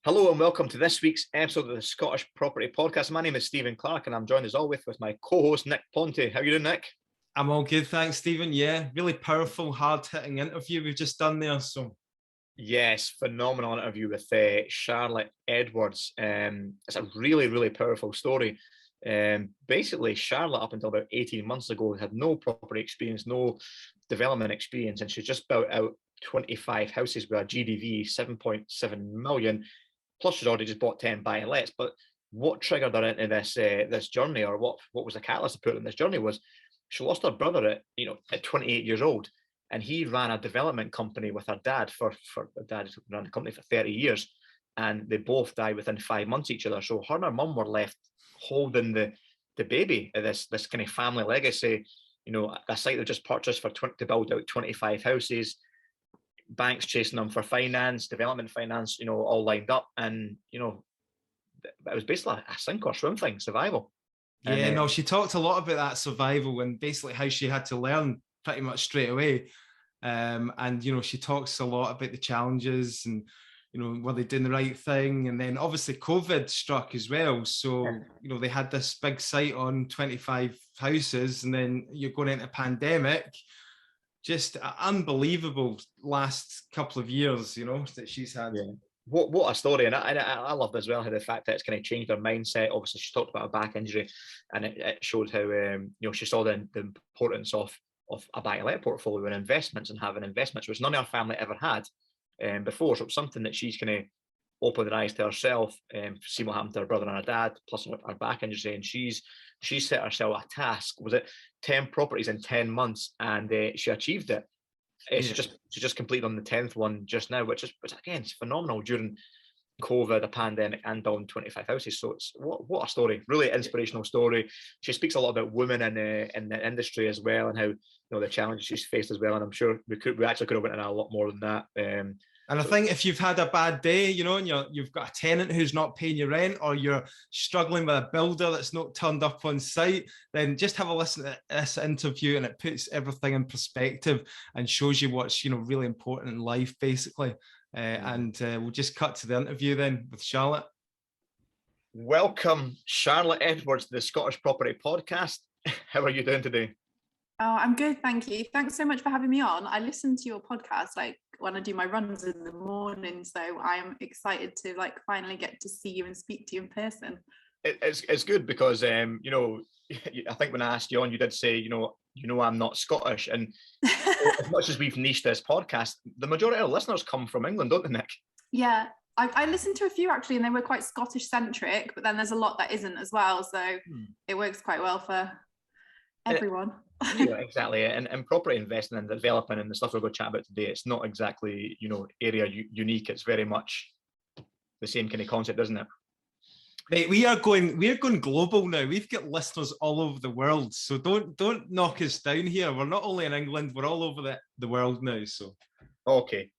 Hello and welcome to this week's episode of the Scottish Property Podcast. My name is Stephen Clark and I'm joined as always with my co-host Nick Ponte. How are you doing, Nick? I'm all good, thanks, Stephen. Yeah, really powerful, hard-hitting interview we've just done there. So, yes, phenomenal interview with Charlotte Edwards. It's a really powerful story. Basically, Charlotte, up until about 18 months ago, had no property experience, no development experience, and she just built out 25 houses with a GDV 7.7 million. Plus, she's already just bought 10 buy-and-lets. But what triggered her into this journey, or what was the catalyst to put her in this journey, was she lost her brother at 28 years old, and he ran a development company with her dad for dad ran the company for 30 years, and they both died within 5 months of each other. So her and her mum were left holding the baby of this kind of family legacy. A site they just purchased to build out 25 houses. Banks chasing them for finance, development finance, all lined up, and it was basically a sink or swim thing, survival. Yeah, she talked a lot about that survival and basically how she had to learn pretty much straight away. And she talks a lot about the challenges and were they doing the right thing? And then obviously COVID struck as well. So they had this big site on 25 houses, and then you're going into a pandemic. Just unbelievable last couple of years, that she's had. Yeah. What a story, and I love as well how the fact that it's kind of changed her mindset. Obviously, she talked about a back injury, and it showed how she saw the importance of a buy-and-let portfolio and investments, and having investments, which none of her family ever had before. So it's something that she's kind of opened her eyes to herself, seen what happened to her brother and her dad, plus her back injury, and she set herself a task. Was it 10 properties in 10 months, and she achieved it. She just completed on the 10th one just now, which again is phenomenal during COVID, a pandemic, and building 25 houses. So it's what a story, really inspirational story. She speaks a lot about women in the industry as well, and how the challenges she's faced as well. And I'm sure we actually could have went into a lot more than that. And I think if you've had a bad day, and you've got a tenant who's not paying your rent, or you're struggling with a builder that's not turned up on site, then just have a listen to this interview, and it puts everything in perspective and shows you what's really important in life, basically. We'll just cut to the interview then with Charlotte. Welcome, Charlotte Edwards, to the Scottish Property Podcast. How are you doing today? Oh, I'm good, thank you. Thanks so much for having me on. I listen to your podcast when I do my runs in the morning, so I am excited to finally get to see you and speak to you in person. It's good because I think when I asked you on, you did say I'm not Scottish, and as much as we've niched this podcast, the majority of our listeners come from England, don't they, Nick? Yeah, I listened to a few actually, and they were quite Scottish centric, but then there's a lot that isn't as well, so it works quite well for everyone. Yeah, exactly. And property investing and developing and the stuff we're going to chat about today, it's not exactly area unique. It's very much the same kind of concept, isn't it? Mate, we're going global now. We've got listeners all over the world, so don't knock us down here. We're not only in England, we're all over the world now. So okay,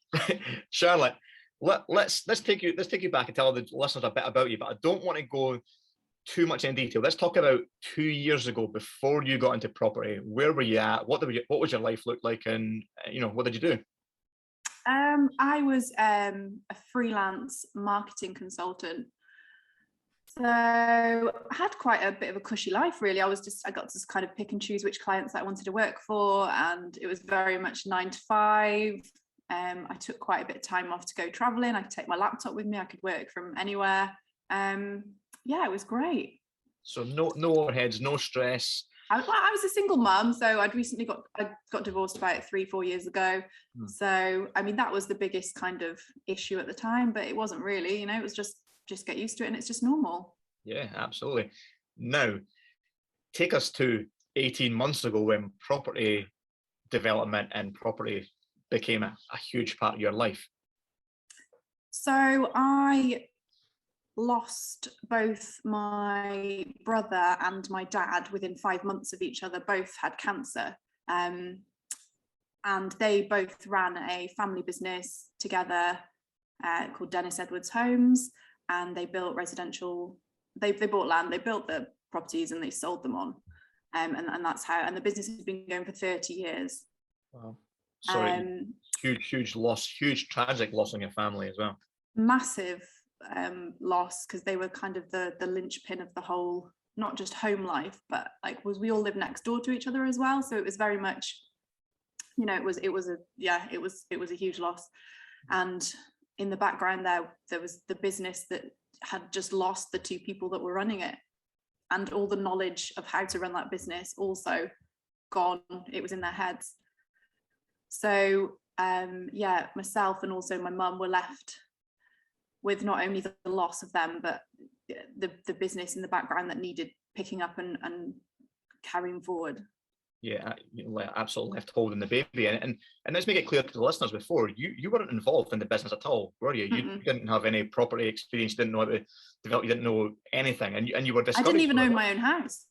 Charlotte, let's take you back and tell the listeners a bit about you, but I don't want to go too much in detail. Let's talk about 2 years ago, before you got into property. Where were you at? What was your life look like, and what did you do? I was a freelance marketing consultant, so I had quite a bit of a cushy life, really. I got to kind of pick and choose which clients I wanted to work for, and it was very much 9 to 5. I took quite a bit of time off to go traveling. I could take my laptop with me. I could work from anywhere. Yeah, it was great. So no overheads, no stress. I was a single mum, so I got divorced about 3-4 years ago. So I mean, that was the biggest kind of issue at the time, but it wasn't really. It was just get used to it, and it's just normal. Yeah, absolutely. Now, take us to 18 months ago, when property development and property became a huge part of your life. So I lost both my brother and my dad within 5 months of each other. Both had cancer, and they both ran a family business together called Dennis Edwards Homes, and they built residential. They bought land, they built the properties, and they sold them on, and that's how. And the business has been going for 30 years. Wow. Sorry, huge loss, huge tragic loss on your family as well. Massive. loss, because they were kind of the linchpin of the whole, not just home life, but like we all lived next door to each other as well. So it was very much, you know, it was a huge loss. And in the background there was the business that had just lost the two people that were running it, and all the knowledge of how to run that business also gone. It was in their heads. So myself and also my mum were left with not only the loss of them, but the business in the background that needed picking up and carrying forward. Yeah, absolutely left holding the baby. And let's make it clear to the listeners, before you weren't involved in the business at all, were you? You didn't have any property experience, you didn't know how to develop, you didn't know anything, and you were discouraged. I didn't even own my own house.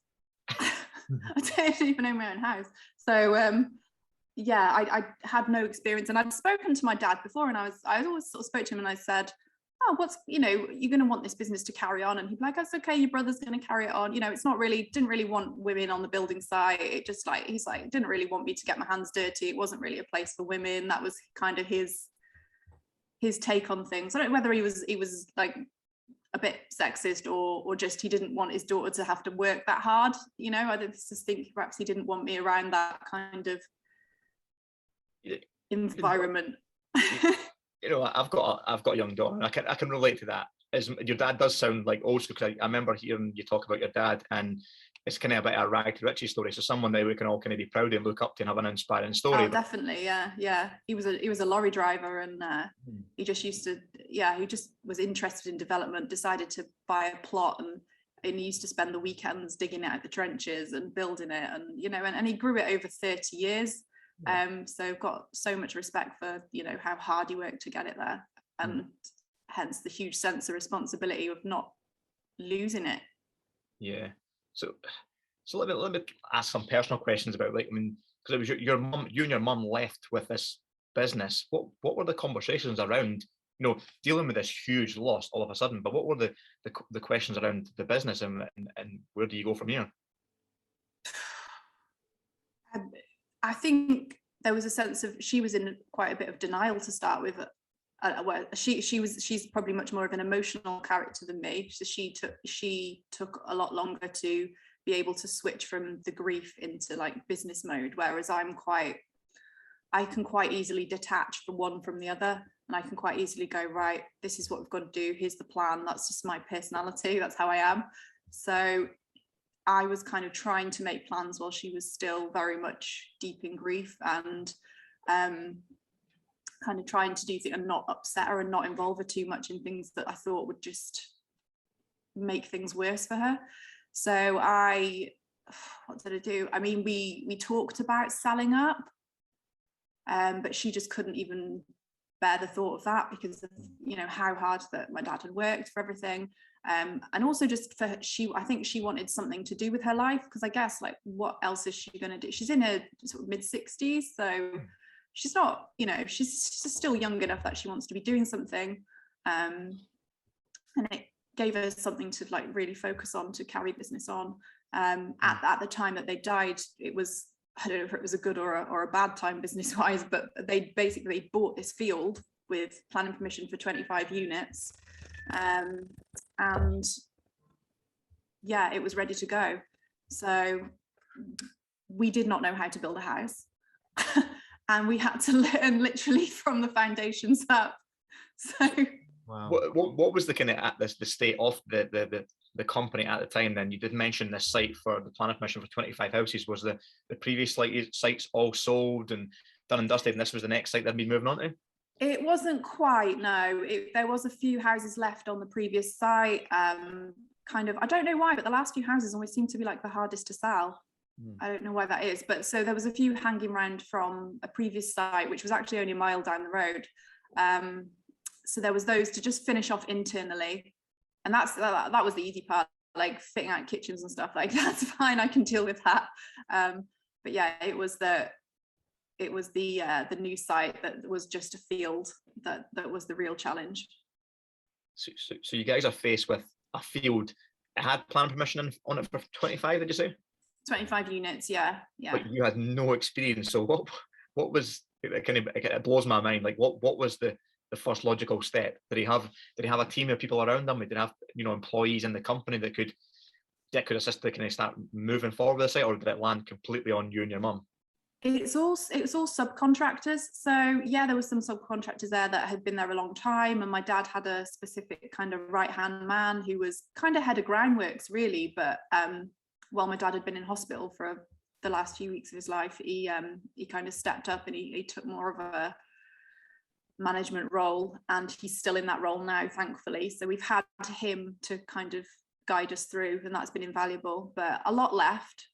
I didn't even own my own house. So I had no experience, and I'd spoken to my dad before, and I always sort of spoke to him, and I said, oh, you're going to want this business to carry on. And he'd be like, that's okay, your brother's going to carry it on. You know, it's not really, didn't really want women on the building site. It just like, he's like, didn't really want me to get my hands dirty. It wasn't really a place for women. That was kind of his take on things. I don't know whether he was like a bit sexist or just he didn't want his daughter to have to work that hard. You know, I just think perhaps he didn't want me around that kind of environment. You know, I've got a young daughter, and I can relate to that. As your dad does sound like old school, because I remember hearing you talk about your dad, and it's kind of a bit of a rag to riches story. So someone that we can all kind of be proud of and look up to and have an inspiring story. Oh, definitely, yeah. He was a lorry driver, and he just was interested in development. Decided to buy a plot, and he used to spend the weekends digging out the trenches and building it, and you know, and he grew it over 30 years. So I've got so much respect for, you know, how hard he worked to get it there, and hence the huge sense of responsibility of not losing it. Yeah. So let me ask some personal questions about, like, I mean, because it was your mum, you and your mum left with this business. What were the conversations around, you know, dealing with this huge loss all of a sudden? But what were the questions around the business, and where do you go from here? I think there was a sense of, she was in quite a bit of denial to start with. She's probably much more of an emotional character than me. So she took a lot longer to be able to switch from the grief into like business mode, whereas I can quite easily detach the one from the other, and I can quite easily go, right, this is what we've got to do, here's the plan, that's just my personality, that's how I am. So I was kind of trying to make plans while she was still very much deep in grief, and kind of trying to do things and not upset her and not involve her too much in things that I thought would just make things worse for her. So what did I do? I mean, we talked about selling up, but she just couldn't even bear the thought of that, because of, you know, how hard that my dad had worked for everything. And also just for I think she wanted something to do with her life, because I guess, like, what else is she going to do? She's in her sort of mid-60s, so she's not, you know, she's still young enough that she wants to be doing something, and it gave her something to like really focus on, to carry business on. At the time that they died, it was, I don't know if it was a good or a bad time business wise, but they basically bought this field with planning permission for 25 units. And yeah, it was ready to go. So we did not know how to build a house, and we had to learn literally from the foundations up. So wow. What was the kind of the state of the company at the time? Then you did mention this site for the planning permission for 25 houses. Was the previous sites all sold and done and dusted, and this was the next site they'd be moving on to? It wasn't quite, no. There was a few houses left on the previous site. Kind of, I don't know why, but the last few houses always seem to be like the hardest to sell. I don't know why that is, but so there was a few hanging around from a previous site, which was actually only a mile down the road. So there was those to just finish off internally, and that was the easy part, like fitting out kitchens and stuff. Like, that's fine, I can deal with that. But yeah, it was the new site that was just a field that was the real challenge. So you guys are faced with a field. It had planning permission on it for 25, did you say? 25 units, yeah. But you had no experience. So what was, it blows my mind. Like, what was the the first logical step? Did he have a team of people around him? Did he have, you know, employees in the company that could assist to kind of start moving forward with the site, or did it land completely on you and your mum? It was all subcontractors. So yeah, there was some subcontractors there that had been there a long time, and my dad had a specific kind of right-hand man who was kind of head of groundworks really, but while my dad had been in hospital for the last few weeks of his life, he kind of stepped up and he took more of a management role, and he's still in that role now, thankfully. So we've had him to kind of guide us through, and that's been invaluable, but a lot left.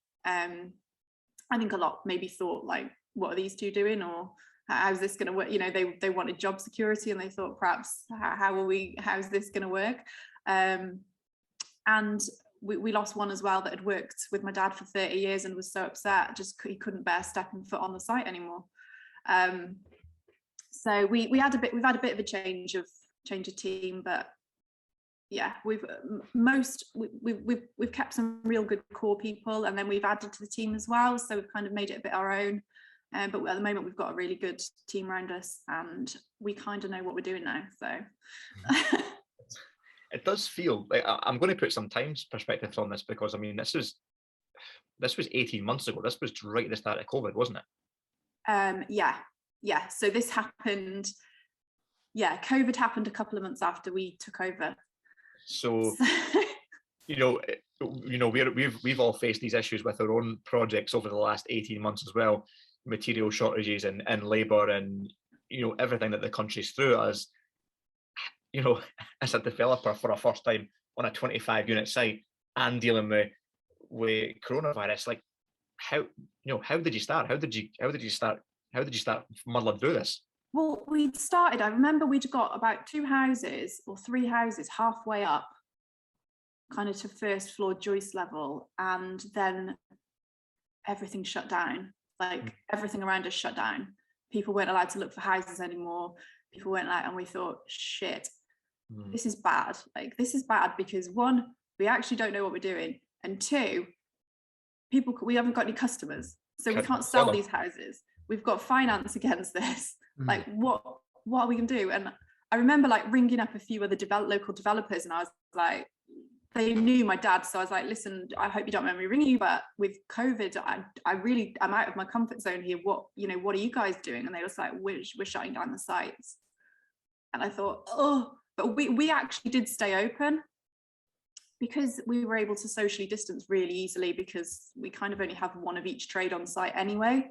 I think a lot maybe thought like, what are these two doing, or how's this going to work? You know, they wanted job security, and they thought perhaps how's this going to work? And we lost one as well that had worked with my dad for 30 years and was so upset, just he couldn't bear stepping foot on the site anymore. So we've had a bit of a change of team, but yeah, we've kept some real good core people, and then we've added to the team as well, so we've kind of made it a bit our own. But at the moment we've got a really good team around us, and we kind of know what we're doing now. So it does feel like, I'm going to put some time perspective on this, because I mean this was 18 months ago. This was right at the start of COVID, wasn't it? Yeah. So this happened. Yeah, COVID happened a couple of months after we took over. So you know, we've all faced these issues with our own projects over the last 18 months as well, material shortages and labour, and you know, everything that the country's through. As you know, as a developer for a first time on a 25 unit site and dealing with coronavirus, like how did you start? How did you start muddling through this? Well, I remember we'd got about 2 houses or 3 houses halfway up, kind of to first floor joist level, and then everything shut down. Like everything around us shut down. People weren't allowed to look for houses anymore. People weren't allowed, and we thought, shit, this is bad. Like, this is bad because 1, we actually don't know what we're doing, and 2, we haven't got any customers, so we can't sell these houses. We've got finance against this. Like, what are we gonna do? And I remember like ringing up a few other local developers, and I was like, they knew my dad, so I was like, listen, I hope you don't mind me ringing you, but with COVID, I'm out of my comfort zone here. What are you guys doing? And they were like, we're shutting down the sites. And I thought, but we actually did stay open because we were able to socially distance really easily, because we kind of only have one of each trade on site anyway.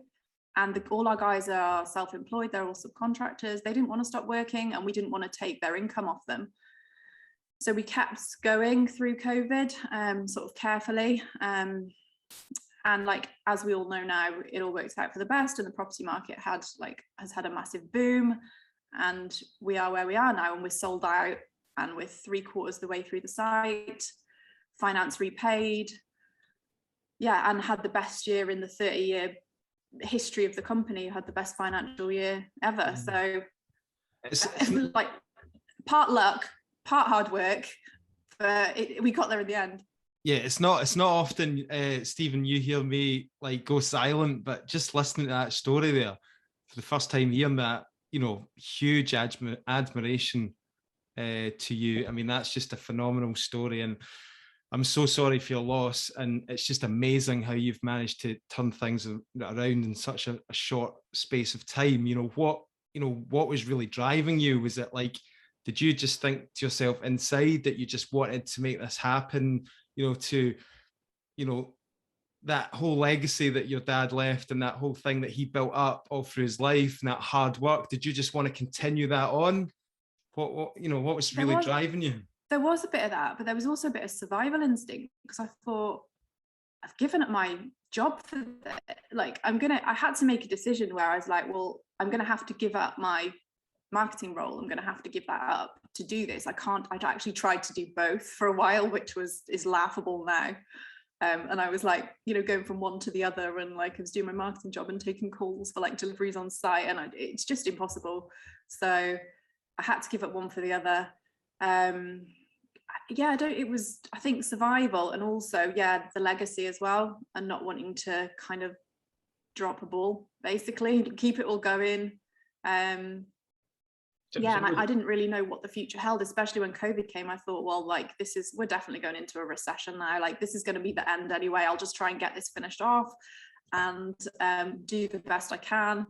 And all our guys are self-employed, they're all subcontractors. They didn't want to stop working, and we didn't want to take their income off them. So we kept going through COVID, sort of carefully. And like, as we all know now, it all works out for the best, and the property market has had a massive boom, and we are where we are now, and we're sold out, and we're 3/4 the way through the site, finance repaid. Yeah, and had the best year in the 30-year history of the company, had the best financial year ever. So it's like part luck, part hard work, but we got there in the end. Yeah, it's not often, Stephen, you hear me like go silent, but just listening to that story there for the first time, hearing that, you know, huge admiration to you. I mean, that's just a phenomenal story, and I'm so sorry for your loss. And it's just amazing how you've managed to turn things around in such a short space of time. What was really driving you? Was it like, did you just think to yourself inside that you just wanted to make this happen, that whole legacy that your dad left, and that whole thing that he built up all through his life, and that hard work? Did you just want to continue that on? What was really driving you? There was a bit of that, but there was also a bit of survival instinct, because I thought, I've given up my job for like, I had to make a decision where I was like, well, I'm going to have to give up my marketing role. I'm going to have to give that up to do this. I'd actually tried to do both for a while, which is laughable now. And I was like, going from one to the other, and like I was doing my marketing job and taking calls for like deliveries on site, and it's just impossible. So I had to give up one for the other. I think survival, and also the legacy as well, and not wanting to kind of drop a ball, basically keep it all going. Yeah, and I didn't really know what the future held, especially when COVID came. I thought, well, like, we're definitely going into a recession now. Like, this is going to be the end anyway. I'll just try and get this finished off and do the best I can,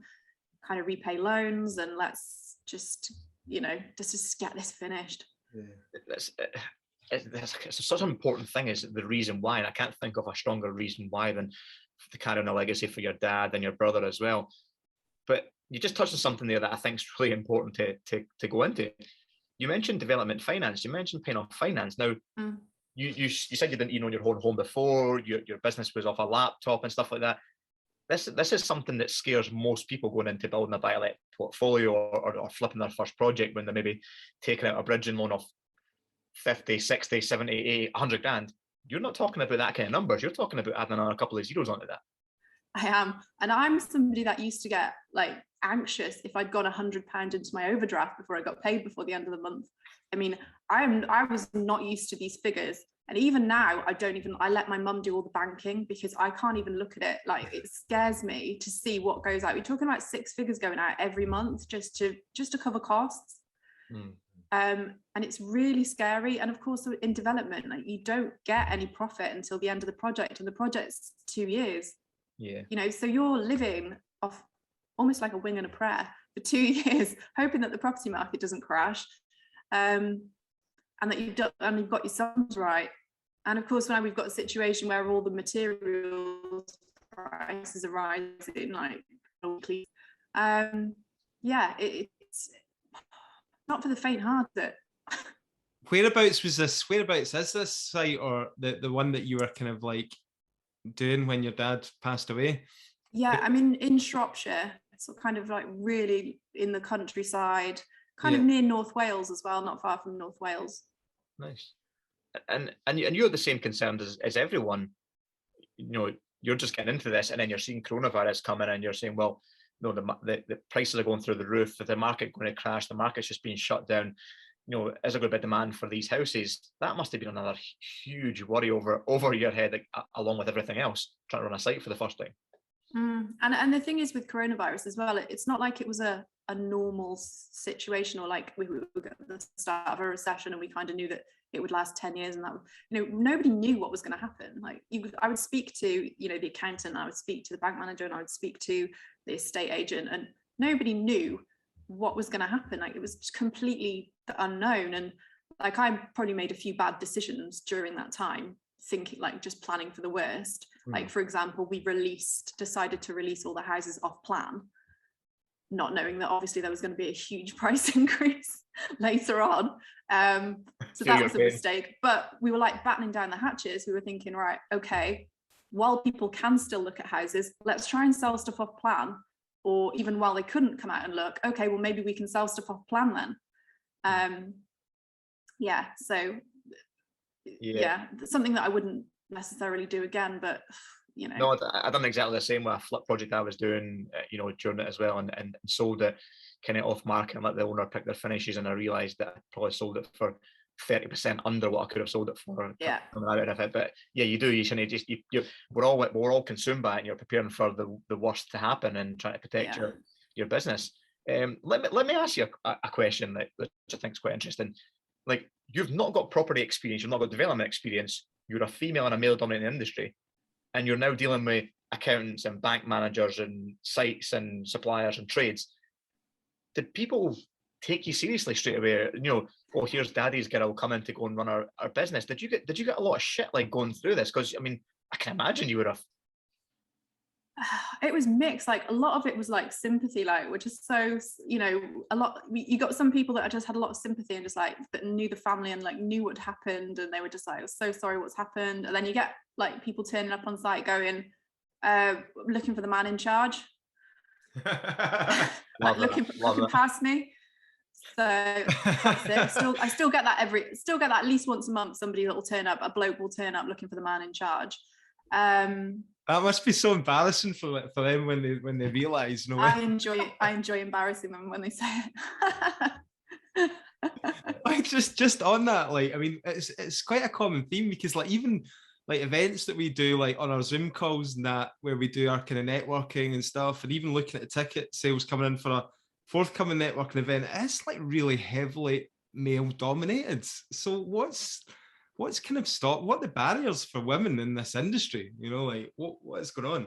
kind of repay loans, and let's just, just get this finished. Yeah. It's such an important thing, is the reason why, and I can't think of a stronger reason why than to carry on a legacy for your dad and your brother as well. But you just touched on something there that I think is really important to go into. You mentioned development finance. You mentioned paying off finance. Now, you said you didn't own your own home before. Your business was off a laptop and stuff like that. This is something that scares most people going into building a buy-to-let portfolio or flipping their first project, when they're maybe taking out a bridging loan of 50, 60, 70, 80, 100 grand. You're not talking about that kind of numbers. You're talking about adding another couple of zeros onto that. I am. And I'm somebody that used to get like anxious if I'd got £100 into my overdraft before I got paid before the end of the month. I mean, I was not used to these figures. And even now, I let my mum do all the banking, because I can't even look at it. Like, it scares me to see what goes out. We're talking about 6 figures going out every month just to cover costs. And it's really scary. And of course, in development, like, you don't get any profit until the end of the project, and the project's 2 years. Yeah. So you're living off almost like a wing and a prayer for 2 years, hoping that the property market doesn't crash, and that you've got your sums right. And of course, now we've got a situation where all the materials prices are rising, like, it's not for the faint-hearted. Whereabouts is this site, or the one that you were kind of like doing when your dad passed away? Yeah, I'm in Shropshire, so kind of like really in the countryside, kind of near North Wales as well, not far from North Wales. Nice. And you're the same concerned as everyone. You're just getting into this, and then you're seeing coronavirus coming, and you're saying, well, no, the prices are going through the roof, that the market going to crash, the market's just being shut down. Is there going to be demand for these houses? That must have been another huge worry over your head, like, along with everything else, trying to run a site for the first time. And the thing is, with coronavirus as well, it's not like it was a normal situation, or like we were at the start of a recession and we kind of knew that it would last 10 years, and that, nobody knew what was going to happen. Like, I would speak to, the accountant, I would speak to the bank manager, and I would speak to the estate agent, and nobody knew what was going to happen. Like, it was completely unknown. And like, I probably made a few bad decisions during that time, thinking, like, just planning for the worst. Like, for example, we decided to release all the houses off plan, not knowing that obviously there was going to be a huge price increase later on. So that was a mistake. But we were like battening down the hatches. We were thinking, right, okay, while people can still look at houses, let's try and sell stuff off plan. Or even while they couldn't come out and look, okay, well, maybe we can sell stuff off plan then. Something that I wouldn't necessarily do again, but No, I done exactly the same with a flip project I was doing, during it as well, and sold it kind of off market and let the owner pick their finishes, and I realised that I probably sold it for 30% under what I could have sold it for. Yeah. But yeah, you do. You shouldn't just. We're all consumed by it, and you're preparing for the worst to happen and trying to protect your business. Let me ask you a question which I think is quite interesting. Like, you've not got property experience, you've not got development experience. You're a female in a male-dominated industry, and you're now dealing with accountants and bank managers and sites and suppliers and trades. Did people take you seriously straight away? Oh, here's Daddy's girl coming to go and run our business. Did you get a lot of shit like going through this? Because I mean, I can imagine you would have. It was mixed. Like, a lot of it was like sympathy, like, which is so, a lot. You got some people that just had a lot of sympathy and just like that knew the family and like knew what happened, and they were just like, "I'm so sorry what's happened." And then you get like people turning up on site going, looking for the man in charge, like looking past me. So that's it. I still get that at least once a month. Somebody that will turn up, a bloke will turn up looking for the man in charge. That must be so embarrassing for them when they realise. I enjoy embarrassing them when they say it. Like, just on that, like, I mean, it's quite a common theme, because like, even like events that we do, like on our Zoom calls and that, where we do our kind of networking and stuff, and even looking at the ticket sales coming in for forthcoming networking event, it's like really heavily male dominated. So what's kind of what are the barriers for women in this industry? You know, like what is going on?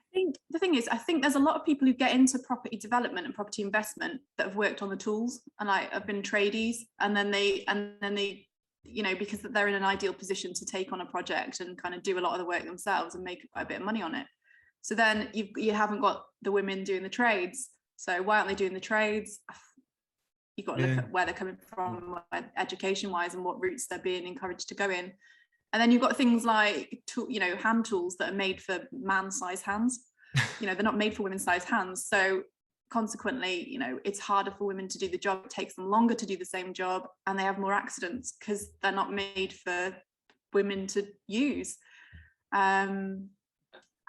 I think the thing is, I think there's a lot of people who get into property development and property investment that have worked on the tools and like have been tradies, and then they you know, because they're in an ideal position to take on a project and kind of do a lot of the work themselves and make a bit of money on it. So then you haven't got the women doing the trades. So why aren't they doing the trades? You've got to look at where they're coming from, education wise, and what routes they're being encouraged to go in. And then you've got things like, you know, hand tools that are made for man-sized hands. You know, they're not made for women-sized hands. So consequently, you know, it's harder for women to do the job. It takes them longer to do the same job, and they have more accidents because they're not made for women to use. I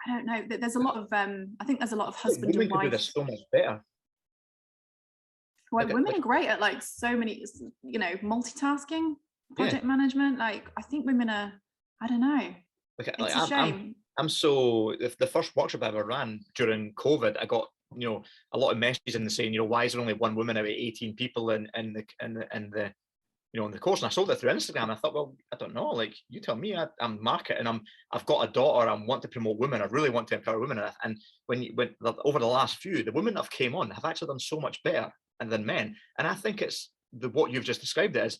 don't know. There's a lot of, I think there's a lot of husband and wife. Women could do this so much better. Well, women are great at like so many, you know, multitasking, project management. Like, I think women are, I don't know. It's a shame. I'm so, the first workshop I ever ran during COVID, I got, you know, a lot of messages in the saying, you know, why is there only one woman out of 18 people in the you know, in the course? And I sold it through Instagram. I thought, well, I don't know, like, you tell me. I'm marketing. I've got a daughter. I want to promote women. I really want to empower women. And when over the last few, the women that have came on have actually done so much better than men. And I think it's what you've just described it as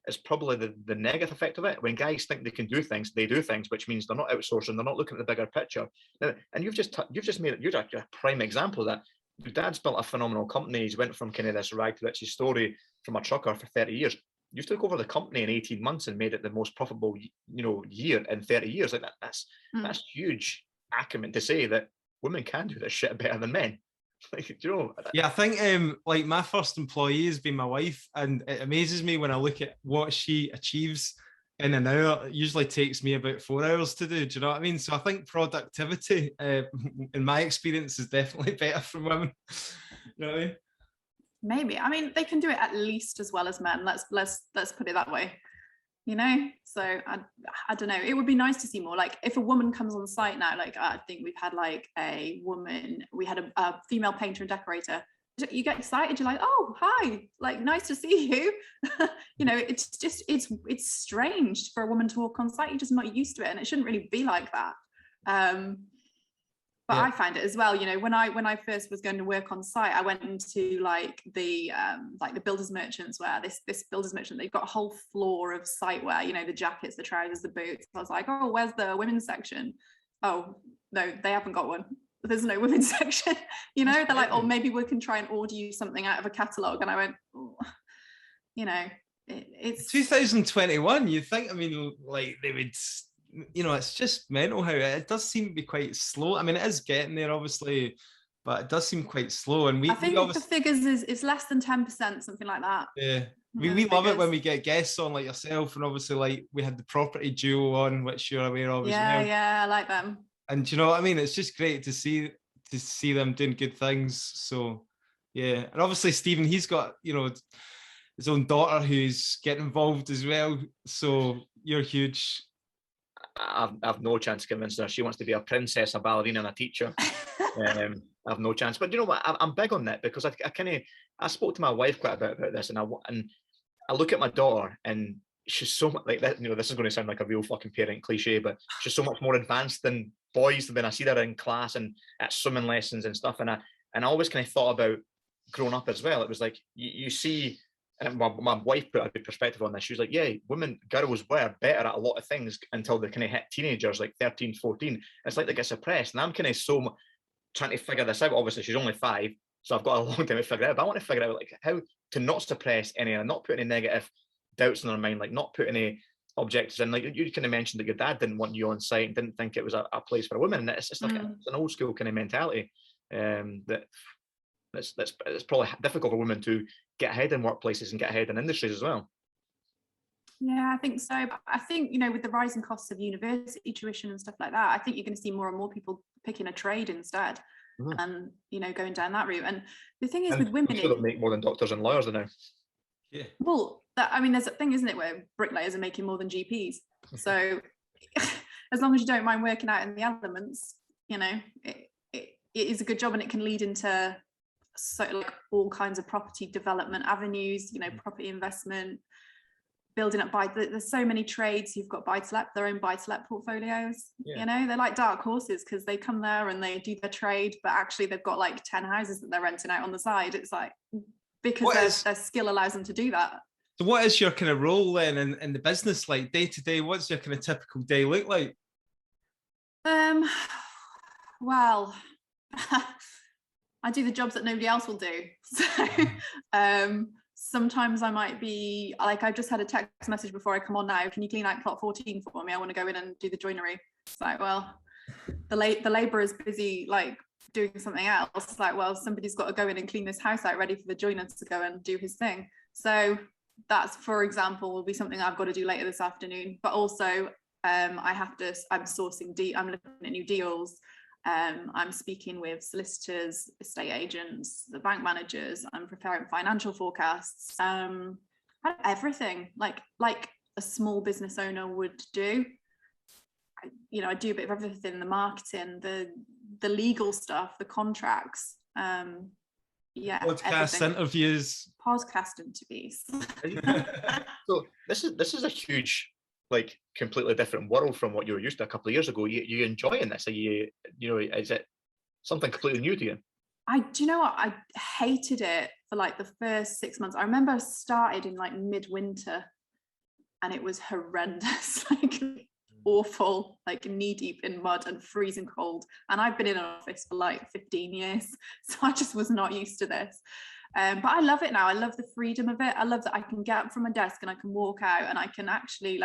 is probably the negative effect of it. When guys think they can do things, they do things, which means they're not outsourcing. They're not looking at the bigger picture. Now, and you've just made it. You're a prime example of that. Your dad's built a phenomenal company. He's went from kind of this rag to riches story from a trucker for 30 years. You took over the company in 18 months and made it the most profitable, you know, year in 30 years. Like that's huge acumen to say that women can do this shit better than men. Like, you know. Yeah, I think like my first employee has been my wife, and it amazes me when I look at what she achieves in an hour. It usually takes me about 4 hours to do. Do you know what I mean? So I think productivity, in my experience, is definitely better from women. You know what I mean? Maybe. I mean, they can do it at least as well as men. Let's put it that way. You know, so I don't know. It would be nice to see more. Like if a woman comes on site now, like I think we've had like a woman. We had a female painter and decorator. You get excited. You're like, oh, hi, like nice to see you. You know, it's just it's strange for a woman to walk on site. You're just not used to it, and it shouldn't really be like that. But I find it as well, you know, when I first was going to work on site, I went into like the builders merchants, where this builders merchant, they've got a whole floor of site wear, you know, the jackets, the trousers, the boots. I was like, oh, where's the women's section? Oh, no, they haven't got one. There's no women's section. You know, they're like, oh, maybe we can try and order you something out of a catalogue. And I went, oh, you know, it's 2021. You think, I mean, like they would, you know, it's just mental how it does seem to be quite slow. I mean, it is getting there, obviously, but it does seem quite slow. And I think the figures is less than 10%, something like that. Yeah. We love it when we get guests on like yourself, and obviously like we had the property duo on, which you're aware of as well. Yeah, I like them. And you know what I mean? It's just great to see them doing good things. So yeah. And obviously Stephen, he's got, you know, his own daughter who's getting involved as well. So you're huge. I've no chance convincing her. She wants to be a princess, a ballerina, and a teacher. I have no chance. But you know what? I'm big on that because I spoke to my wife quite a bit about this, and I look at my daughter, and she's so much like that. You know, this is going to sound like a real fucking parent cliche, but she's so much more advanced than boys. When I see her in class and at swimming lessons and stuff, and I always kind of thought about growing up as well. It was like you see. And my wife put a good perspective on this. She was like, yeah, girls were better at a lot of things until they kind of hit teenagers, like 13, 14. It's like they get suppressed. And I'm kind of so trying to figure this out. Obviously, she's only 5, so I've got a long time to figure it out. But I want to figure out like how to not suppress any, and not put any negative doubts in their mind, like not put any objectives in. Like you kind of mentioned that your dad didn't want you on site and didn't think it was a place for a woman. And it's just like it's an old school kind of mentality that it's probably difficult for women to get ahead in workplaces and get ahead in industries as well. Yeah, I think so. But I think, you know, with the rising costs of university tuition and stuff like that, I think you're going to see more and more people picking a trade instead, and you know, going down that route. And the thing is, with women, I'm sure they'll make more than doctors and lawyers now. Yeah. Well, I mean, there's a thing, isn't it, where bricklayers are making more than GPs. So as long as you don't mind working out in the elements, you know, it is a good job, and it can lead into so like all kinds of property development avenues, property investment, building up there's so many trades. You've got their own buy-to-let portfolios. They're like dark horses because they come there and they do their trade, but actually they've got like 10 houses that they're renting out on the side. It's like, because their skill allows them to do that. So what is your kind of role then in the business, like day to day? What's your kind of typical day look like? Well, I do the jobs that nobody else will do. So sometimes I might be like, I just had a text message before I come on now. Can you clean out plot 14 for me? I want to go in and do the joinery. It's like, well, the labourer is busy like doing something else. It's like, well, somebody's got to go in and clean this house out ready for the joiner to go and do his thing. So that's, for example, will be something I've got to do later this afternoon. But also I'm sourcing, I'm looking at new deals. I'm speaking with solicitors, estate agents, the bank managers. I'm preparing financial forecasts. Everything like a small business owner would do. I do a bit of everything: the marketing, the legal stuff, the contracts. Podcast interviews. Podcast interviews. So this is a huge, like, completely different world from what you were used to a couple of years ago. You enjoying this? Are is it something completely new to you? Do you know what? I hated it for like the first 6 months. I remember I started in like midwinter and it was horrendous, like awful, like knee deep in mud and freezing cold. And I've been in an office for like 15 years. So I just was not used to this. But I love it now. I love the freedom of it. I love that I can get up from my desk and I can walk out and I can actually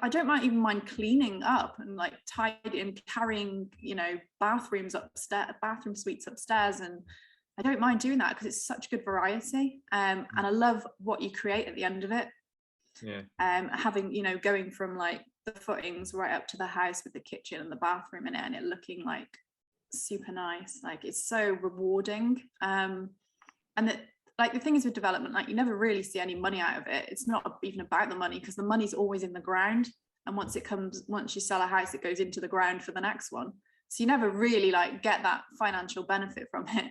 I don't even mind cleaning up and like tidying, carrying, bathroom suites upstairs. And I don't mind doing that because it's such good variety. And I love what you create at the end of it. Yeah. Having, going from like the footings right up to the house with the kitchen and the bathroom in it and it looking like super nice. Like it's so rewarding. And that, like, the thing is with development, like you never really see any money out of it. It's not even about the money because the money's always in the ground. And once you sell a house, it goes into the ground for the next one. So you never really like get that financial benefit from it.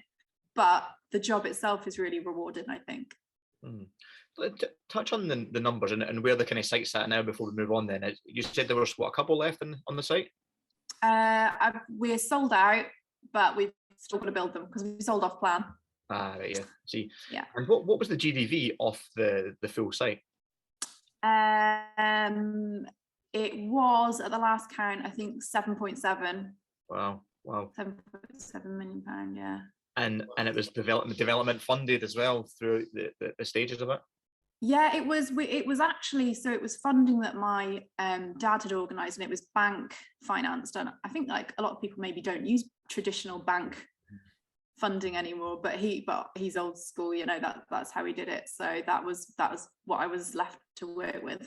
But the job itself is really rewarding, I think. Touch on the numbers and where the kind of site's at now before we move on then. You said there was, a couple left on the site? We're sold out, but we've still got to build them because we sold off plan. Right, yeah. See. Yeah. And what was the GDV off the full site? It was at the last count, I think 7.7. Wow. 7.7 million pound, yeah. And it was development funded as well through the stages of it? Yeah, it was actually, so it was funding that my dad had organised, and it was bank financed. And I think like a lot of people maybe don't use traditional bank funding anymore, but he's old school, that's how he did it. So that was what I was left to work with.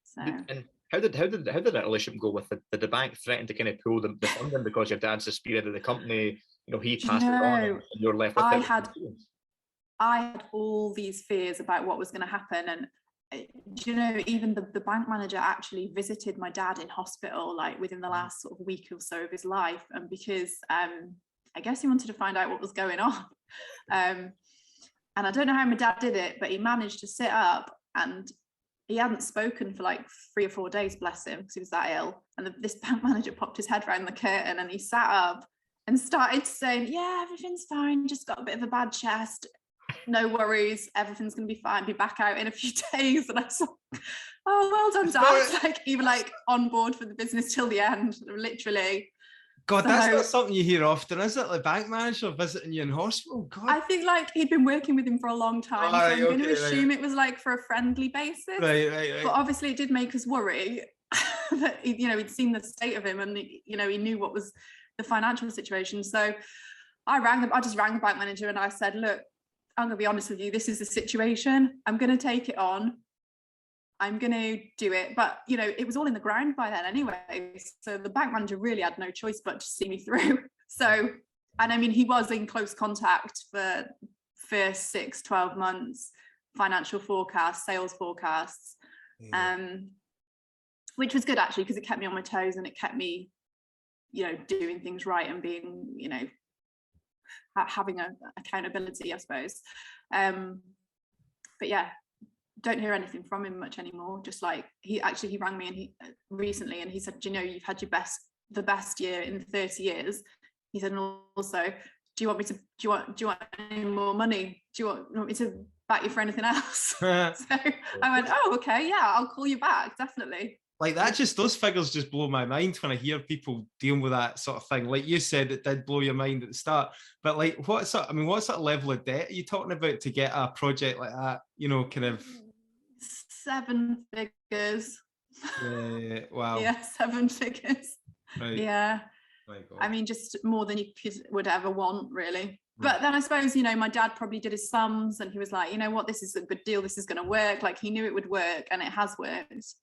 So. And how did that relationship go with the bank threatened to kind of pull the funding because your dad's the spirit of the company? He passed it on and you're left with it. I had all these fears about what was going to happen, and even the bank manager actually visited my dad in hospital like within the last sort of week or so of his life, and because I guess he wanted to find out what was going on. And I don't know how my dad did it, but he managed to sit up, and he hadn't spoken for like 3 or 4 days, bless him, because he was that ill. And this bank manager popped his head around the curtain and he sat up and started saying, yeah, everything's fine, just got a bit of a bad chest. No worries, everything's going to be fine, be back out in a few days. And I was like, oh, well done, Dad. Like, even like on board for the business till the end, literally. God, that's not something you hear often, is it? The bank manager visiting you in hospital? God. I think like he'd been working with him for a long time, so I'm going to assume it was like for a friendly basis. Right. But obviously it did make us worry that he'd seen the state of him, and he knew what was the financial situation. So I just rang the bank manager and I said, look, I'm going to be honest with you, this is the situation. I'm going to take it on. I'm going to do it. But, it was all in the ground by then anyway. So the bank manager really had no choice but to see me through. So, and I mean, he was in close contact for first 6-12 months, financial forecasts, sales forecasts, which was good actually, because it kept me on my toes and it kept me, doing things right and being, having a accountability, I suppose. But yeah, don't hear anything from him much anymore. Just like he rang me and recently and he said, you know, you've had the best year in 30 years. He said, and also, do you want any more money? Do you want me to back you for anything else? So I went, oh, okay, yeah, I'll call you back, definitely. Like that, just those figures just blow my mind when I hear people dealing with that sort of thing. Like you said, it did blow your mind at the start. But like, what sort of level of debt are you talking about to get a project like that? You know, kind of 7 figures. Yeah, wow. Yeah, 7 figures. Right. Yeah. My God. I mean, just more than you would ever want, really. But then I suppose, you know, my dad probably did his sums and he was like, you know what, this is a good deal. This is going to work. Like he knew it would work and it has worked.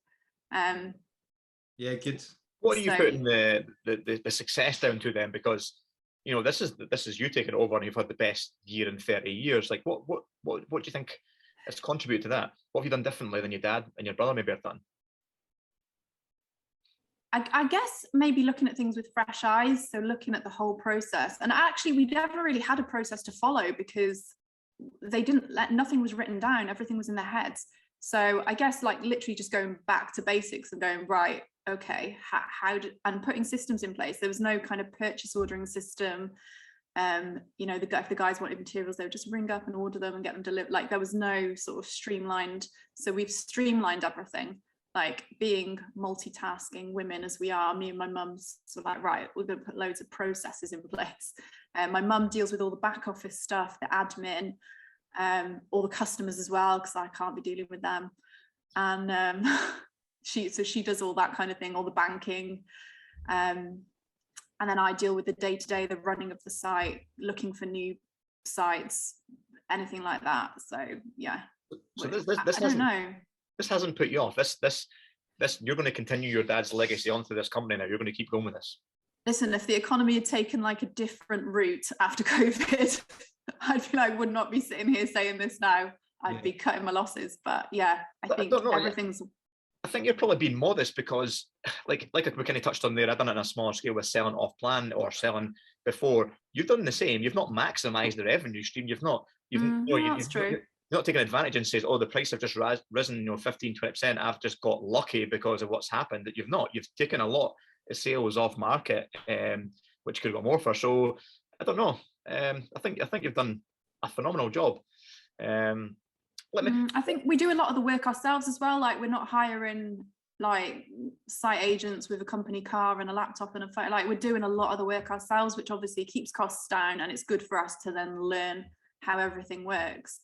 Yeah, good. What are you putting the success down to then? Because, you know, this is you taking over and you've had the best year in 30 years. Like what do you think has contributed to that? What have you done differently than your dad and your brother maybe have done? I guess maybe looking at things with fresh eyes, so looking at the whole process. And actually, we never really had a process to follow because nothing was written down, everything was in their heads. So I guess like literally just going back to basics and going, right, okay, and putting systems in place. There was no kind of purchase ordering system. You know, if the guys wanted materials, they would just ring up and order them and get them delivered. Like there was no sort of streamlined. So we've streamlined everything. Like being multitasking women as we are, me and my mum's sort of like, right, we're going to put loads of processes in place. My mum deals with all the back office stuff, the admin, all the customers as well, because I can't be dealing with them. And she does all that kind of thing, all the banking. And then I deal with the day-to-day, the running of the site, looking for new sites, anything like that. So yeah. So I don't know. This hasn't put you off. This you're going to continue your dad's legacy onto this company now. You're going to keep going with this. Listen, if the economy had taken like a different route after COVID, I would not be sitting here saying this now. I'd be cutting my losses. But yeah, I think everything's. I think you're probably being modest because, like we kind of touched on there, I've done it on a smaller scale with selling off plan or selling before. You've done the same. You've not maximised the revenue stream. That's true. You're not taking advantage and says, oh, the price have just risen, 15-20%. I've just got lucky because of what's happened. That you've not. You've taken a lot of sales off market, which could have got more for. So I don't know. I think you've done a phenomenal job. I think we do a lot of the work ourselves as well. Like we're not hiring like site agents with a company car and a laptop and a phone. Like we're doing a lot of the work ourselves, which obviously keeps costs down, and it's good for us to then learn how everything works.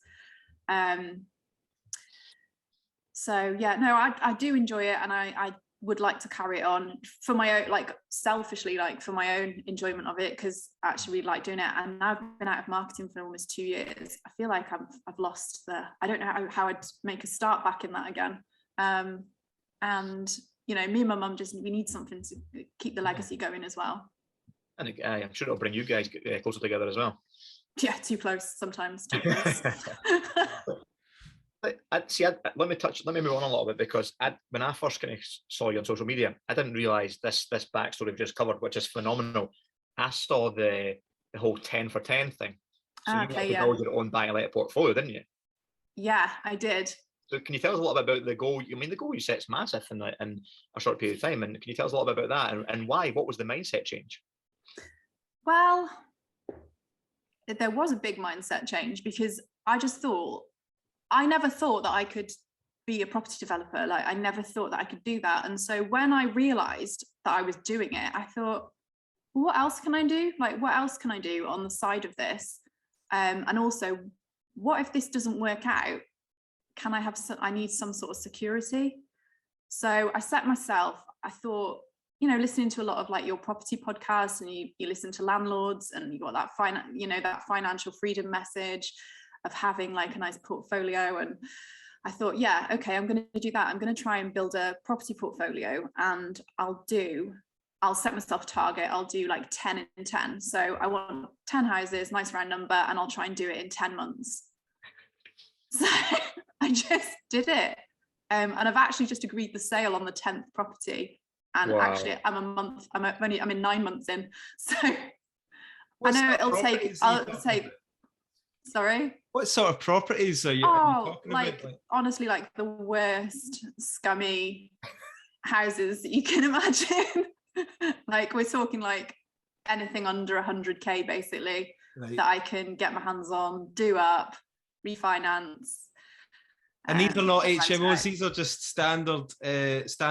So yeah, no, I do enjoy it, and I would like to carry it on for my own, like selfishly, like for my own enjoyment of it, because actually we like doing it. And I've been out of marketing for almost 2 years. I feel like I've lost I don't know how I'd make a start back in that again. And you know, me and my mum we need something to keep the legacy going as well. And I'm sure it'll bring you guys closer together as well. Yeah, too close sometimes. Too close. Let me move on a little bit, because when I first kind of saw you on social media, I didn't realise this backstory we've just covered, which is phenomenal. I saw the whole 10 for 10 thing. So you build your own buy-and-let portfolio, didn't you? Yeah, I did. So can you tell us a little bit about the goal? I mean, the goal you set is massive in a short period of time. And can you tell us a little bit about that and why? What was the mindset change? Well, there was a big mindset change, because I never thought that I could be a property developer. Like I never thought that I could do that. And so when I realized that I was doing it, I thought, what else can I do? Like, what else can I do on the side of this? And also, what if this doesn't work out? I need some sort of security. So I set myself, I thought, you know, listening to a lot of like your property podcasts, and you listen to landlords, and you got that that financial freedom message of having like a nice portfolio. And I thought, yeah, okay, I'm going to do that. I'm going to try and build a property portfolio, and I'll set myself a target. I'll do like 10 in 10. So I want 10 houses, nice round number, and I'll try and do it in 10 months. So I just did it. And I've actually just agreed the sale on the 10th property. And actually I'm in 9 months in. So I know it'll take. Sorry. What sort of properties are you talking like, about? Honestly, like the worst scummy houses that you can imagine. Like we're talking like anything under 100k basically, Right. that I can get my hands on, do up, refinance. And these are not HMOs; out. these are just standard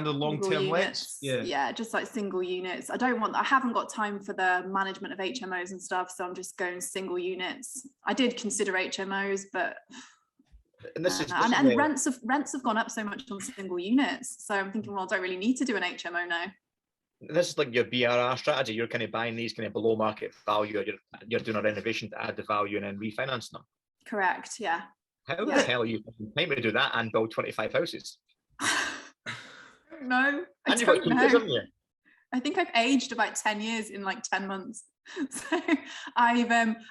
long-term lets. Yeah, just like single units. I haven't got time for the management of HMOs and stuff, so I'm just going single units. I did consider HMOs, but and rents have gone up so much on single units. So I'm thinking, well, I don't really need to do an HMO now. This is like your BRR strategy. You're kind of buying these kind of below market value, or you're doing a renovation to add the value and then refinancing them. Correct. Yeah. How the hell are you time to do that and build 25 houses? No, I don't know. Kids, you? I think I've aged about 10 years in like 10 months. So I've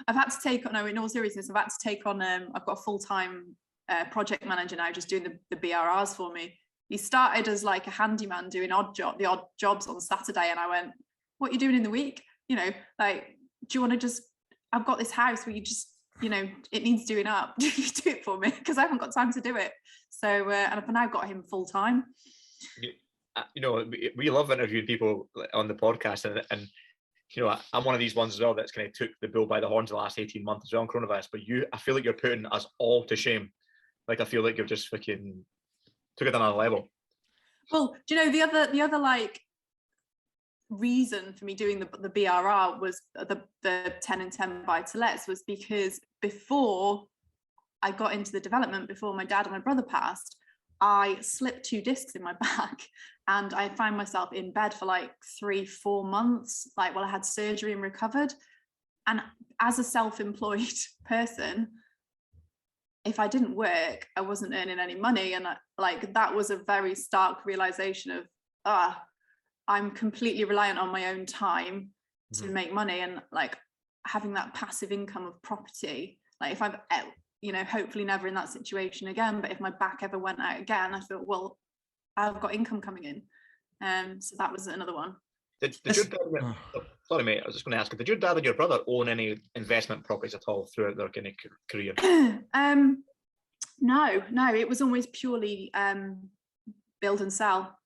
had to take on, no, in all seriousness, I've had to take on, I've got a full-time project manager now just doing the BRRs for me. He started as like a handyman doing the odd jobs on Saturday, and I went, what are you doing in the week? You know, like, do you want to just, I've got this house where you just, you know, it needs doing up. Do you do it for me? Because I haven't got time to do it. So, and I've now got him full time. You know, we love interviewing people on the podcast, and you know, I'm one of these ones as well that's kind of took the bull by the horns the last 18 months as well on coronavirus. But I feel like you're putting us all to shame. Like, I feel like you've just fucking took it on another level. Well, do you know the other like reason for me doing the BRR was the 10 and 10 buy to lets was because before I got into the development, before my dad and my brother passed, I slipped 2 discs in my back and I found myself in bed for like 3-4 months, like while I had surgery and recovered. And as a self-employed person, if I didn't work, I wasn't earning any money. And that was a very stark realization of, I'm completely reliant on my own time to make money, and like having that passive income of property. Like if I'm, you know, hopefully never in that situation again, but if my back ever went out again, I thought, well, I've got income coming in. So that was another one. Did your dad, sorry mate, I was just going to ask, did your dad and your brother own any investment properties at all throughout their kind of career? No, it was always purely build and sell.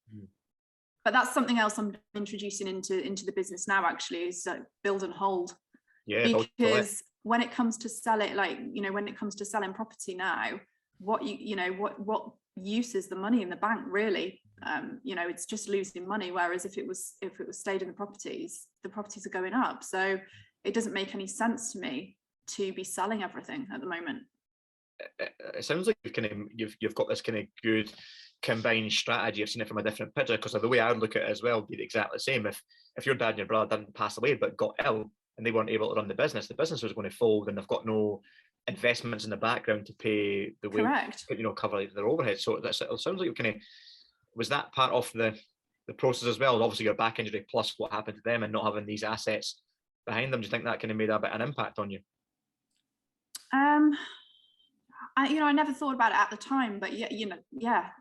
But that's something else I'm introducing into the business now, actually, is build and hold. Yeah, because when it comes to sell it, like, you know, when it comes to selling property now, what use is the money in the bank, really? You know, it's just losing money. Whereas if it was stayed in the properties are going up. So it doesn't make any sense to me to be selling everything at the moment. It sounds like you've got this kind of good combined strategy. I've seen it from a different picture, because the way I would look at it as well would be exactly the same. If your dad and your brother didn't pass away but got ill and they weren't able to run the business was going to fold, and they've got no investments in the background to pay the way, you know, cover their overhead. So it sounds like you kind of, was that part of the process as well? Obviously your back injury plus what happened to them and not having these assets behind them. Do you think that kind of made a bit of an impact on you? I never thought about it at the time, but yeah,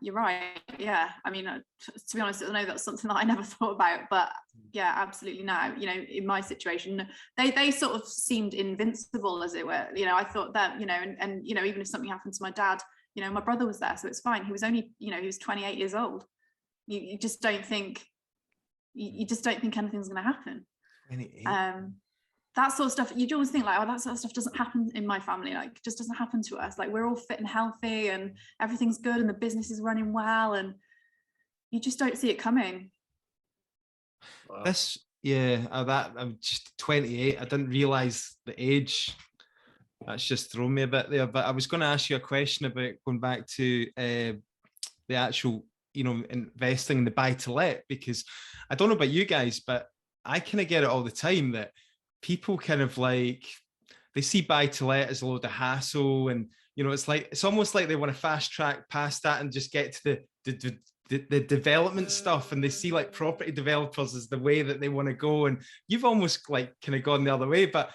you're right. Yeah, I mean, to be honest, I know that's something that I never thought about, but yeah, absolutely. Now, you know, in my situation, they sort of seemed invincible, as it were. You know, I thought that, you know, and you know, even if something happened to my dad, you know, my brother was there, so it's fine. He was only, you know, he was 28 years old. You just don't think, anything's going to happen. That sort of stuff, you always think like, oh, that sort of stuff doesn't happen in my family, like just doesn't happen to us. Like we're all fit and healthy and everything's good and the business is running well, and you just don't see it coming. Wow. I'm just 28. I didn't realize the age. That's just thrown me a bit there. But I was going to ask you a question about going back to the actual, you know, investing in the buy to let, because I don't know about you guys, but I kind of get it all the time that people kind of like, they see buy to let as a load of hassle, and you know, it's almost like they want to fast track past that and just get to the development stuff, and they see like property developers as the way that they want to go, and you've almost like kind of gone the other way. But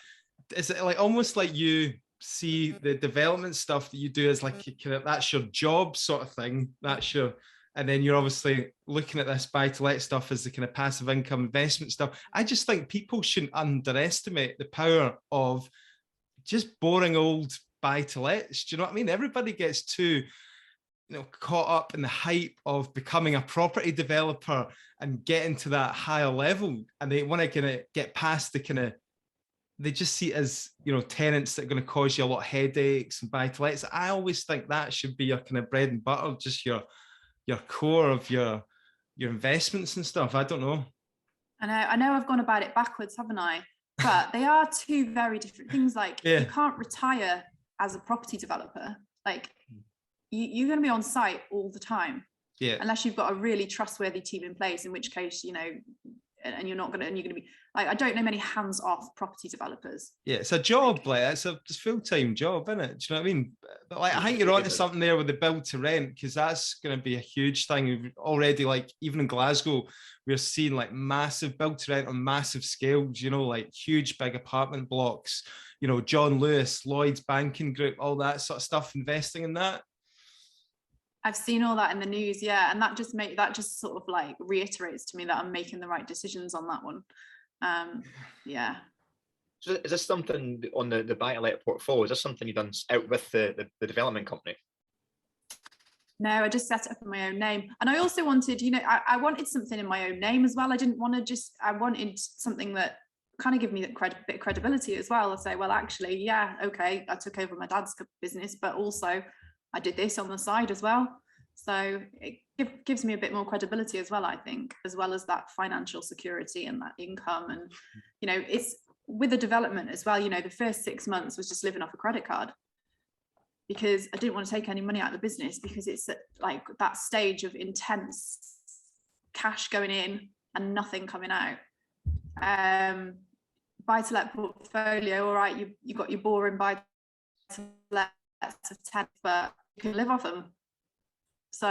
is it like almost like you see the development stuff that you do as like kind of, that's your job sort of thing, that's your And then you're obviously looking at this buy-to-let stuff as the kind of passive income investment stuff. I just think people shouldn't underestimate the power of just boring old buy-to-lets. Do you know what I mean? Everybody gets too, caught up in the hype of becoming a property developer and getting to that higher level. And they want to kind of get past the kind of, they just see it as, tenants that are going to cause you a lot of headaches and buy-to-lets. I always think that should be your kind of bread and butter, just your core of your investments and stuff. I don't know. I know I've gone about it backwards, haven't I? But they are two very different things. Like, you can't retire as a property developer. Like, you're going to be on site all the time. Yeah. Unless you've got a really trustworthy team in place, in which case, and you're going to be like, I don't know many hands-off property developers. Yeah, it's a job, like it's a full-time job, isn't it? Do you know what I mean? But like, I think you're onto something there with the build to rent, because that's going to be a huge thing. We've already, like, even in Glasgow, we're seeing like massive build to rent on massive scales, like huge big apartment blocks, John Lewis, Lloyd's Banking Group, all that sort of stuff, investing in that. I've seen all that in the news, yeah, and that just sort of like reiterates to me that I'm making the right decisions on that one. Yeah. So is this something on the buy-to-let portfolio? Is this something you've done out with the development company? No, I just set it up in my own name. And I also wanted, I wanted something in my own name as well. I didn't want to I wanted something that kind of give me that bit of credibility as well. I say, well, actually, yeah, okay, I took over my dad's business, but also I did this on the side as well. So it gives me a bit more credibility as well, I think, as well as that financial security and that income. And, it's with a development as well, the first 6 months was just living off a credit card, because I didn't want to take any money out of the business, because it's like that stage of intense cash going in and nothing coming out. Buy-to-let portfolio, all right, you got your boring buy-to-let of 10, but you can live off them. So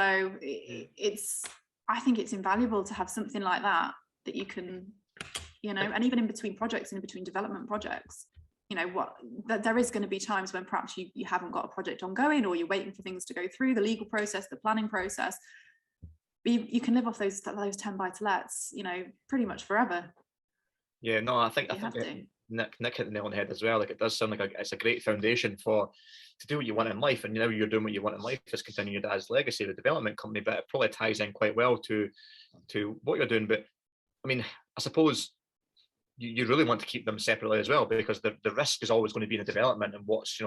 I think it's invaluable to have something like that you can, and even in between projects and in between development projects, there is going to be times when perhaps you haven't got a project ongoing, or you're waiting for things to go through the legal process, the planning process, but you can live off those 10 buy-to-lets, pretty much forever. Yeah, no, I think Nick hit the nail on the head as well. Like, it does sound like it's a great foundation to do what you want in life, and you're doing what you want in life is continuing your dad's legacy, the development company. But it probably ties in quite well to what you're doing. But I mean, I suppose you really want to keep them separately as well, because the risk is always going to be in the development and what's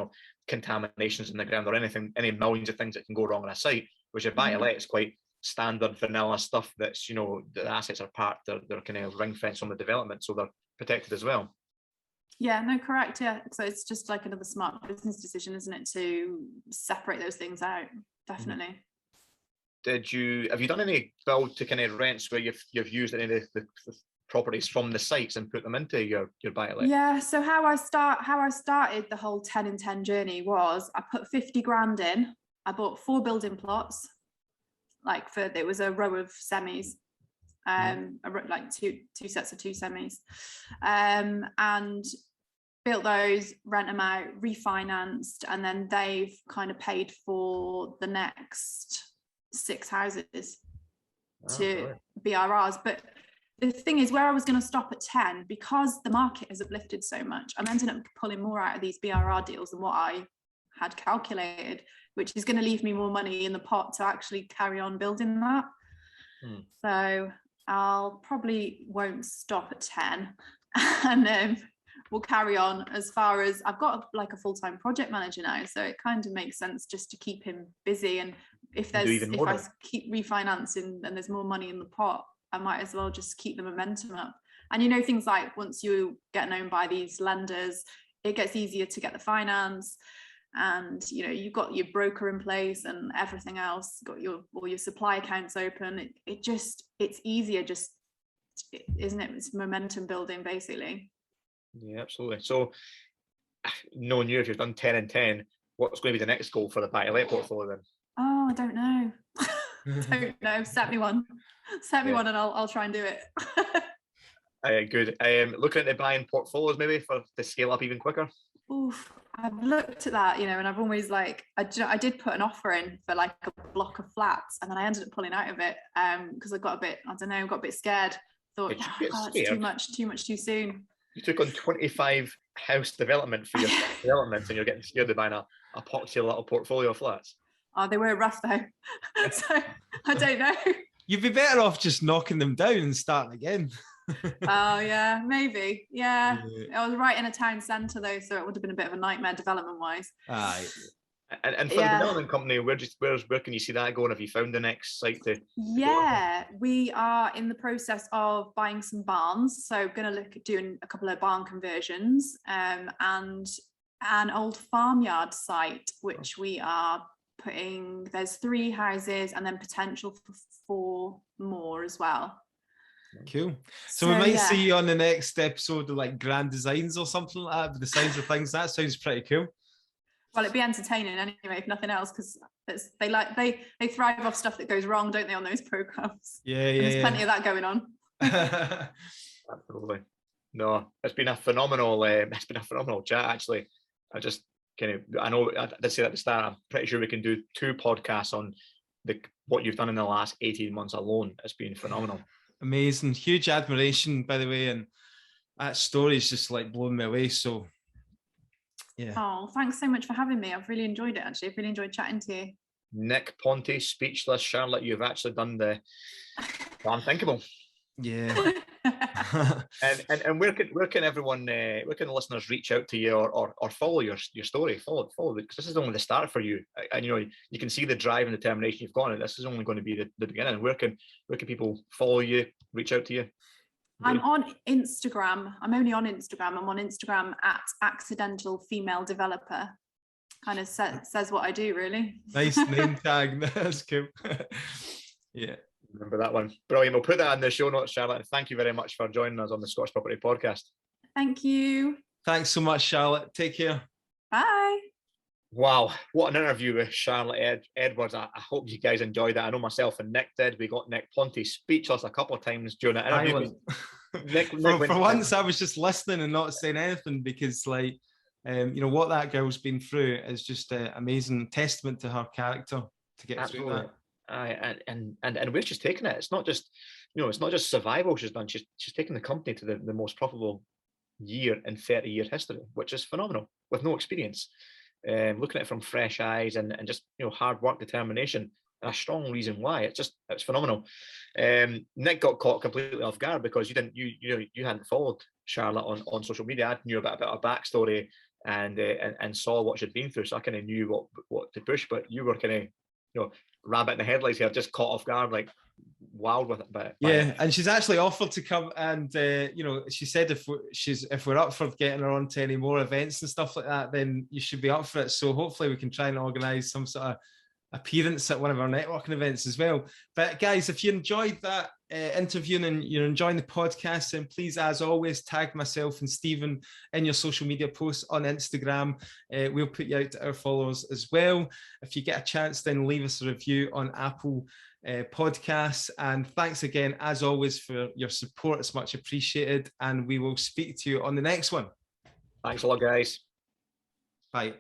contaminations in the ground or any millions of things that can go wrong on a site. Which your buy-to-let is quite standard vanilla stuff. That's the assets are parked, they're kind of ring fenced on the development, so they're protected as well. Yeah, no, correct. Yeah, so it's just like another smart business decision, isn't it, to separate those things out? Definitely. Have you done any build to kind of rents where you've used any of the properties from the sites and put them into your buy-to-let? Yeah, so how I started the whole 10 in 10 journey was I put 50 grand in. I bought 4 building plots, it was a row of semis, like two sets of 2 semis, and built those, rent them out, refinanced, and then they've kind of paid for the next 6 houses to BRRs. But the thing is, where I was going to stop at 10, because the market has uplifted so much, I'm ending up pulling more out of these BRR deals than what I had calculated, which is going to leave me more money in the pot to actually carry on building that. So I'll probably won't stop at 10, and then we'll carry on as far as I've got a full-time project manager now, so it kind of makes sense just to keep him busy. And if I keep refinancing and there's more money in the pot, I might as well just keep the momentum up. And things like, once you get known by these lenders, it gets easier to get the finance, and you've got your broker in place and everything else, got all your supply accounts open. It's easier, isn't it? It's momentum building, basically. Yeah, absolutely. So, knowing you, if you've done 10 and 10, what's going to be the next goal for the buy-to-let portfolio then? Oh, I don't know. Don't know. Set me one, and I'll try and do it. Good. Looking at the buying portfolios maybe to scale up even quicker. Oof. I've looked at that, you know, and I've always like, I did put an offer in for like a block of flats, and then I ended up pulling out of it because I got a bit, I don't know, got a bit scared. Thought, Did you oh get God, it's scared? too much too soon. You took on 25 house development for your development, and you're getting scared of buying a poxy little portfolio of flats. Oh, they were rough though. So I don't know. You'd be better off just knocking them down and starting again. Oh yeah, maybe. Yeah. Yeah. I was right in a town centre though, so it would have been a bit of a nightmare development wise. Aye. And for the development company, where can you see that going? Have you found the next site to? Yeah, we are in the process of buying some barns, so going to look at doing a couple of barn conversions, and an old farmyard site, which we are putting. There's 3 houses, and then potential for 4 more as well. Cool. So we might see you on the next episode of like Grand Designs or something like that. But the sounds of things, that sounds pretty cool. Well, it'd be entertaining anyway, if nothing else, because they thrive off stuff that goes wrong, don't they, on those programs? Yeah, and there's plenty of that going on. Absolutely. No, it's been a phenomenal chat. Actually, I know I did say that at the start. I'm pretty sure we can do 2 podcasts on what you've done in the last 18 months alone. It's been phenomenal. Amazing, huge admiration, by the way, and that story is just like blowing me away. So yeah. Oh, thanks so much for having me. I've really enjoyed it. Actually, I've really enjoyed chatting to you. Nick Ponte, speechless. Charlotte, you've actually done the unthinkable. Yeah. and where can everyone, where can the listeners reach out to you or follow your story? Follow because this is only the start for you. And you know, you can see the drive and determination you've got, and this is only going to be the beginning. Where can people follow you, reach out to you? I'm on Instagram. I'm only on Instagram. I'm on Instagram at accidental female developer. Kind of says what I do, really. Nice name tag. That's cool. Yeah. Remember that one. Brilliant. We'll put that in the show notes, Charlotte. And thank you very much for joining us on the Scottish Property Podcast. Thank you. Thanks so much, Charlotte. Take care. Bye. Wow, what an interview with Charlotte Edwards. I hope you guys enjoyed that. I know myself and Nick did. We got Nick Ponte speechless a couple of times during that interview. Nick for once, I was just listening and not saying anything because, like, you know, what that girl's been through is just an amazing testament to her character to get through that. And where she's taken it, it's not just, you know, it's not just survival she's done. She's taken the company to the most profitable year in 30-year history, which is phenomenal with no experience. Looking at it from fresh eyes and just, you know, hard work, determination, and a strong reason why. It's phenomenal. Nick got caught completely off guard because you hadn't followed Charlotte on social media. I knew about her backstory and saw what she'd been through, so I kind of knew what to push. But you were kind of, you know, rabbit in the headlights here, just caught off guard, like wild with it. But and she's actually offered to come and you know, she said if we're up for getting her onto any more events and stuff like that, then you should be up for it. So hopefully we can try and organise some sort of appearance at one of our networking events as well. But guys, if you enjoyed that interview and you're enjoying the podcast, then please, as always, tag myself and Stephen in your social media posts on Instagram. We'll put you out to our followers as well. If you get a chance, then leave us a review on Apple Podcasts. And thanks again, as always, for your support. It's much appreciated, and we will speak to you on the next one. Thanks a lot, guys. Bye.